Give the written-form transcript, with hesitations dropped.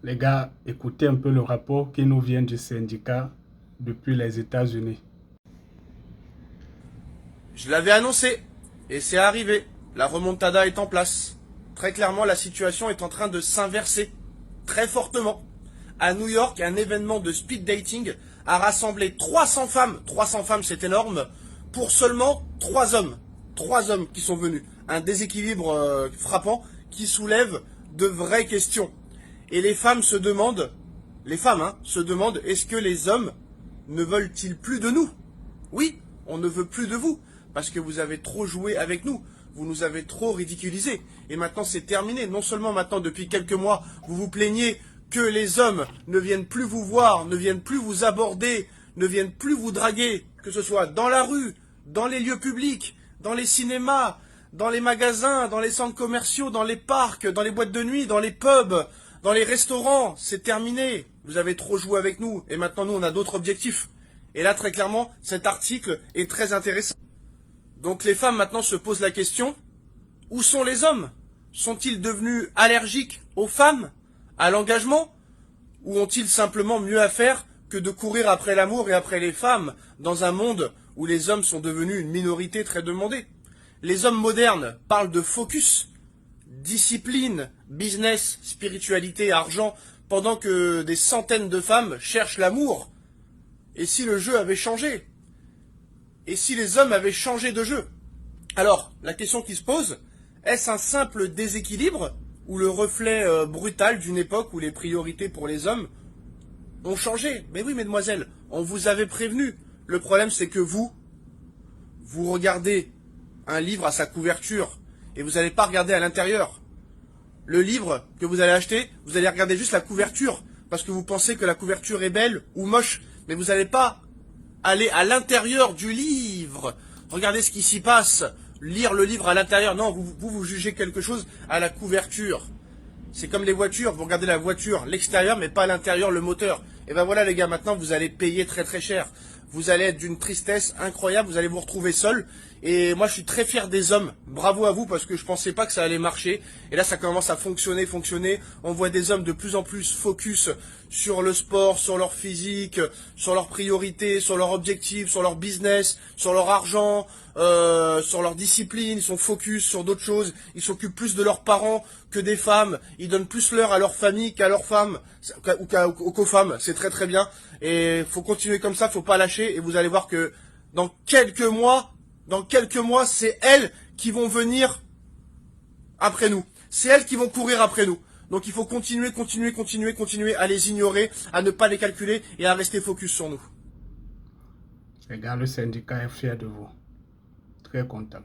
Les gars, écoutez un peu le rapport qui nous vient du syndicat depuis les États-Unis. Je l'avais annoncé, et c'est arrivé. La remontada est en place. Très clairement, la situation est en train de s'inverser, très fortement. À New York, un événement de speed dating a rassemblé 300 femmes. 300 femmes, c'est énorme, pour seulement 3 hommes. 3 hommes qui sont venus. Un déséquilibre frappant qui soulève de vraies questions. Et les femmes se demandent, se demandent, est-ce que les hommes ne veulent-ils plus de nous? Oui, on ne veut plus de vous, parce que vous avez trop joué avec nous, vous nous avez trop ridiculisés, et maintenant c'est terminé. Non seulement maintenant, depuis quelques mois, vous vous plaignez que les hommes ne viennent plus vous voir, ne viennent plus vous aborder, ne viennent plus vous draguer, que ce soit dans la rue, dans les lieux publics, dans les cinémas, dans les magasins, dans les centres commerciaux, dans les parcs, dans les boîtes de nuit, dans les pubs, dans les restaurants. C'est terminé. Vous avez trop joué avec nous, et maintenant nous on a d'autres objectifs. Et là, très clairement, cet article est très intéressant. Donc les femmes maintenant se posent la question, où sont les hommes? Sont-ils devenus allergiques aux femmes, à l'engagement? Ou ont-ils simplement mieux à faire que de courir après l'amour et après les femmes dans un monde où les hommes sont devenus une minorité très demandée? Les hommes modernes parlent de focus, discipline, business, spiritualité, argent, pendant que des centaines de femmes cherchent l'amour. Et si le jeu avait changé? Et si les hommes avaient changé de jeu? Alors, la question qui se pose, est-ce un simple déséquilibre ou le reflet brutal d'une époque où les priorités pour les hommes ont changé? Mais oui, mesdemoiselles, on vous avait prévenu. Le problème, c'est que vous regardez un livre à sa couverture et vous n'allez pas regarder à l'intérieur. Le livre que vous allez acheter, vous allez regarder juste la couverture parce que vous pensez que la couverture est belle ou moche, mais vous n'allez pas aller à l'intérieur du livre, regardez ce qui s'y passe, lire le livre à l'intérieur. Non, vous jugez quelque chose à la couverture. C'est comme les voitures, vous regardez la voiture, l'extérieur, mais pas l'intérieur, le moteur. Et ben voilà les gars, maintenant vous allez payer très très cher. Vous allez être d'une tristesse incroyable, vous allez vous retrouver seul. Et moi je suis très fier des hommes, bravo à vous parce que je pensais pas que ça allait marcher. Et là ça commence à fonctionner. On voit des hommes de plus en plus focus sur le sport, sur leur physique, sur leurs priorités, sur leurs objectifs, sur leur business, sur leur argent, sur leur discipline. Ils sont focus sur d'autres choses, ils s'occupent plus de leurs parents que des femmes, ils donnent plus l'heure à leur famille qu'à leurs femmes, ou qu'aux femmes, c'est très très bien. Et faut continuer comme ça, faut pas lâcher, et vous allez voir que dans quelques mois, c'est elles qui vont venir après nous. C'est elles qui vont courir après nous. Donc il faut continuer à les ignorer, à ne pas les calculer et à rester focus sur nous. Les gars, le syndicat est fier de vous. Très content.